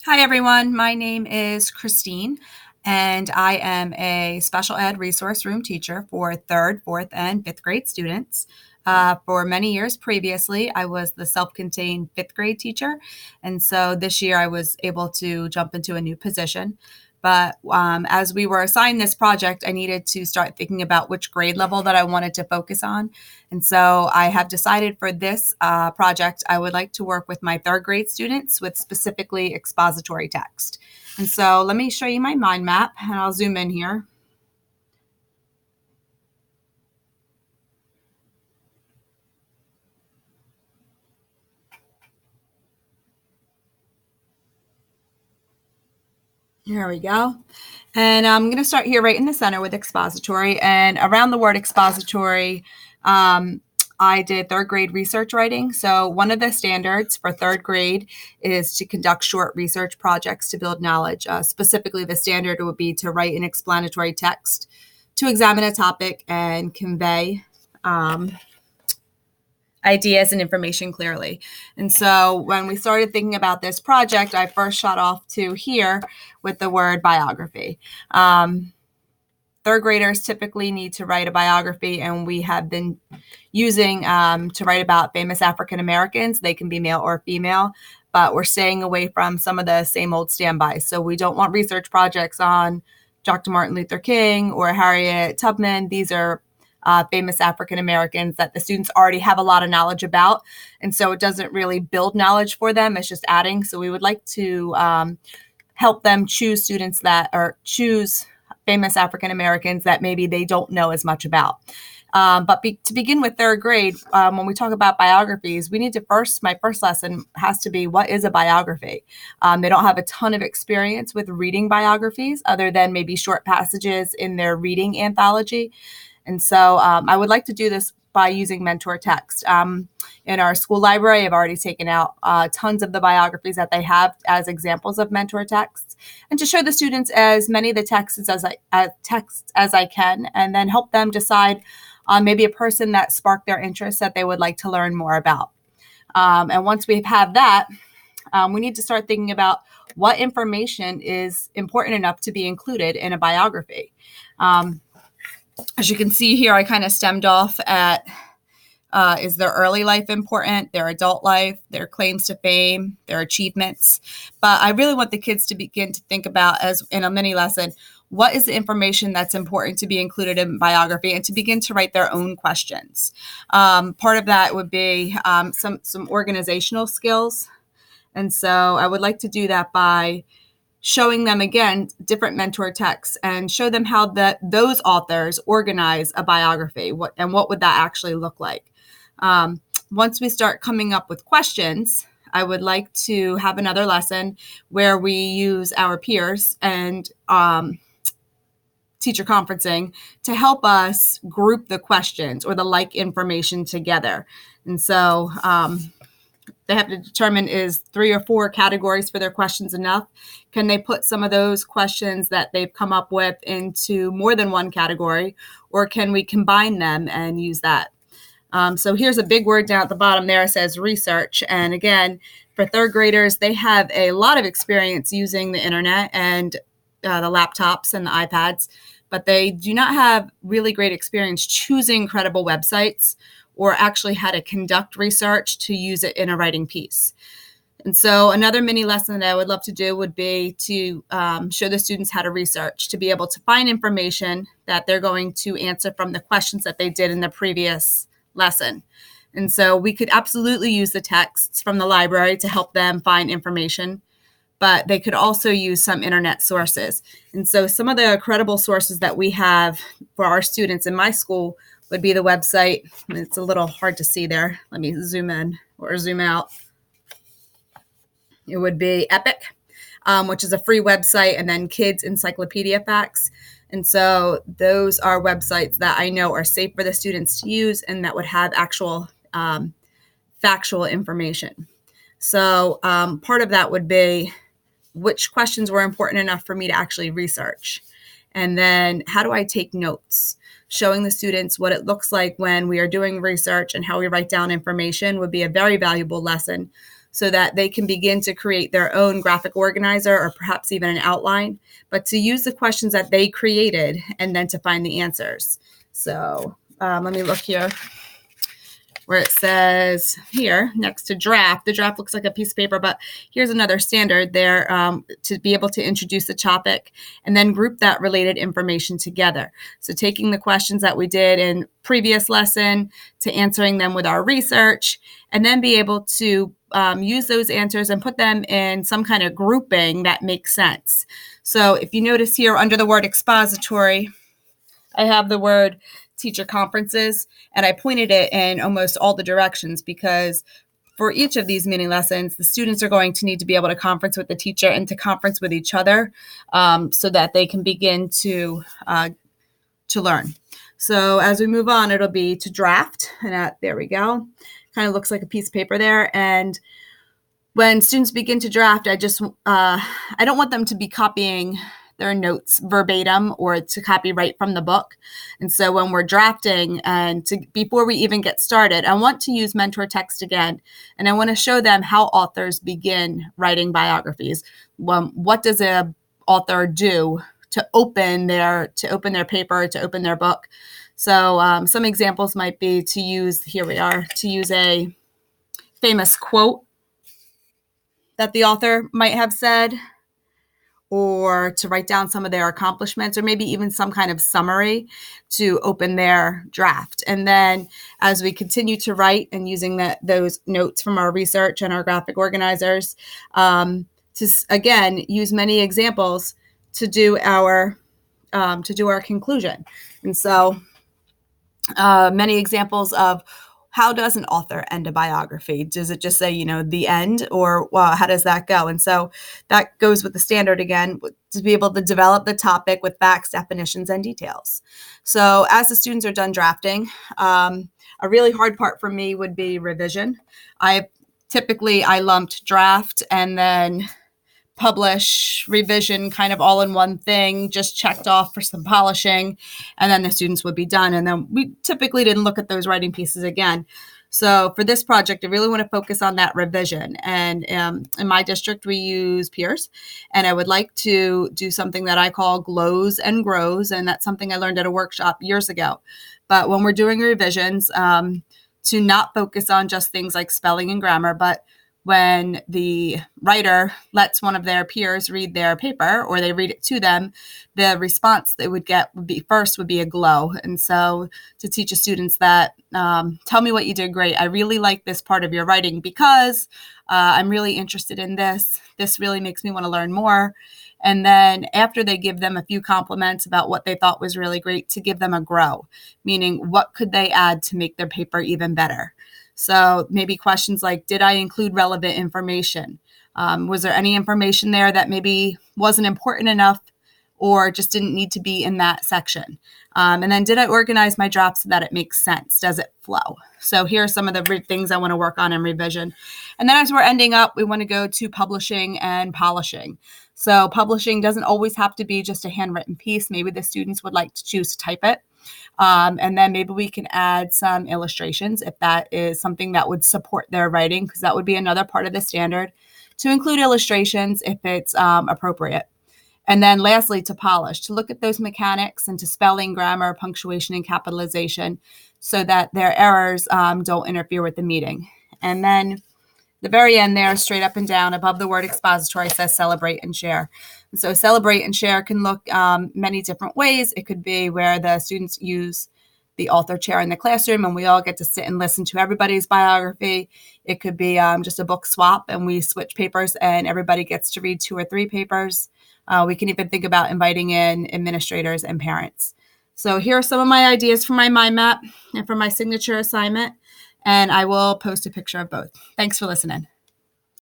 Hi, everyone. My name is Christine, and I am a special ed resource room teacher for third, fourth, and fifth grade students. For many years previously, I was the self-contained fifth grade teacher, and so this year I was able to jump into a new position. But as we were assigned this project, I needed to start thinking about which grade level that I wanted to focus on. And so I have decided for this project, I would like to work with my third grade students with specifically expository text. And so let me show you my mind map, and I'll zoom in here. Here we go. And I'm going to start here right in the center with expository. And around the word expository, I did third grade research writing. So one of the standards for third grade is to conduct short research projects to build knowledge. Specifically, the standard would be to write an explanatory text to examine a topic and convey ideas and information clearly. And so when we started thinking about this project, I first shot off to here with the word biography. Third graders typically need to write a biography, and we have been using to write about famous African Americans. They can be male or female, but we're staying away from some of the same old standbys. So we don't want research projects on Dr. Martin Luther King or Harriet Tubman. These are famous African Americans that the students already have a lot of knowledge about. And so it doesn't really build knowledge for them. It's just adding. So we would like to help them choose students that are choose famous African Americans that maybe they don't know as much about. To begin with third grade, when we talk about biographies, we need to my first lesson has to be, what is a biography? They don't have a ton of experience with reading biographies other than maybe short passages in their reading anthology. And so I would like to do this by using mentor text. In our school library, I've already taken out tons of the biographies that they have as examples of mentor texts, and to show the students as many of the texts as I can, and then help them decide on maybe a person that sparked their interest that they would like to learn more about. And once we have that, we need to start thinking about what information is important enough to be included in a biography. As you can see here, I kind of stemmed off at is their early life important, their adult life, their claims to fame, their achievements. But I really want the kids to begin to think about, as in a mini lesson, what is the information that's important to be included in biography, and to begin to write their own questions. Part of that would be some organizational skills. And so I would like to do that by showing them, again, different mentor texts, and show them how those authors organize a biography, what would that actually look like. Once we start coming up with questions, I would like to have another lesson where we use our peers and teacher conferencing to help us group the questions or the like information together. And so they have to determine, is 3 or 4 categories for their questions enough? Can they put some of those questions that they've come up with into more than one category, or can we combine them and use that? So here's a big word down at the bottom there. It says research. And again, for third graders, they have a lot of experience using the internet and the laptops and the iPads, but they do not have really great experience choosing credible websites or actually how to conduct research to use it in a writing piece. And so another mini lesson that I would love to do would be to show the students how to research, to be able to find information that they're going to answer from the questions that they did in the previous lesson. And so we could absolutely use the texts from the library to help them find information, but they could also use some internet sources. And so some of the credible sources that we have for our students in my school would be the website. It's a little hard to see there. Let me zoom in or zoom out. It would be Epic, which is a free website, and then Kids Encyclopedia Facts. And so those are websites that I know are safe for the students to use and that would have actual factual information. So part of that would be which questions were important enough for me to actually research. And then how do I take notes? Showing the students what it looks like when we are doing research and how we write down information would be a very valuable lesson. so that they can begin to create their own graphic organizer or perhaps even an outline, but to use the questions that they created and then to find the answers. So let me look here where it says here next to draft. The draft looks like a piece of paper, but here's another standard there to be able to introduce the topic and then group that related information together. So taking the questions that we did in previous lesson to answering them with our research, and then be able to use those answers and put them in some kind of grouping that makes sense. So if you notice here under the word expository, I have the word teacher conferences, and I pointed it in almost all the directions because for each of these mini lessons, the students are going to need to be able to conference with the teacher and to conference with each other so that they can begin to learn. So as we move on, it'll be to draft, and there we go. Kind of looks like a piece of paper there. And when students begin to draft, I don't want them to be copying their notes verbatim or to copy right from the book. And so when we're drafting and before we even get started, I want to use mentor text again. And I want to show them how authors begin writing biographies. What does an author do to open their paper, to open their book? So some examples might be to use a famous quote that the author might have said, or to write down some of their accomplishments, or maybe even some kind of summary to open their draft. And then as we continue to write and using those notes from our research and our graphic organizers, to again use many examples to do our conclusion. And so many examples of how does an author end a biography? Does it just say, the end, or how does that go? And so that goes with the standard again, to be able to develop the topic with facts, definitions, and details. So as the students are done drafting, a really hard part for me would be revision. I lumped draft and then publish, revision kind of all in one thing, just checked off for some polishing, and then the students would be done. And then we typically didn't look at those writing pieces again. So for this project, I really want to focus on that revision. And in my district, we use peers, and I would like to do something that I call glows and grows. And that's something I learned at a workshop years ago. But when we're doing revisions, to not focus on just things like spelling and grammar, but when the writer lets one of their peers read their paper or they read it to them, the response they would get would be a glow. And so to teach the students that, tell me what you did great. I really like this part of your writing because I'm really interested in this. This really makes me want to learn more. And then after they give them a few compliments about what they thought was really great, to give them a grow, meaning what could they add to make their paper even better? So maybe questions like, did I include relevant information? Was there any information there that maybe wasn't important enough or just didn't need to be in that section? And then did I organize my draft so that it makes sense? Does it flow? So here are some of the things I want to work on in revision. And then as we're ending up, we want to go to publishing and polishing. So publishing doesn't always have to be just a handwritten piece. Maybe the students would like to choose to type it. And then maybe we can add some illustrations if that is something that would support their writing, because that would be another part of the standard, to include illustrations if it's appropriate. And then lastly, to polish, to look at those mechanics and to spelling, grammar, punctuation, and capitalization so that their errors don't interfere with the meeting. And then the very end there, straight up and down above the word expository, says celebrate and share. And so celebrate and share can look many different ways. It could be where the students use the author chair in the classroom and we all get to sit and listen to everybody's biography. It could be just a book swap and we switch papers and everybody gets to read 2 or 3 papers. We can even think about inviting in administrators and parents. So here are some of my ideas for my mind map and for my signature assignment. And I will post a picture of both. Thanks for listening.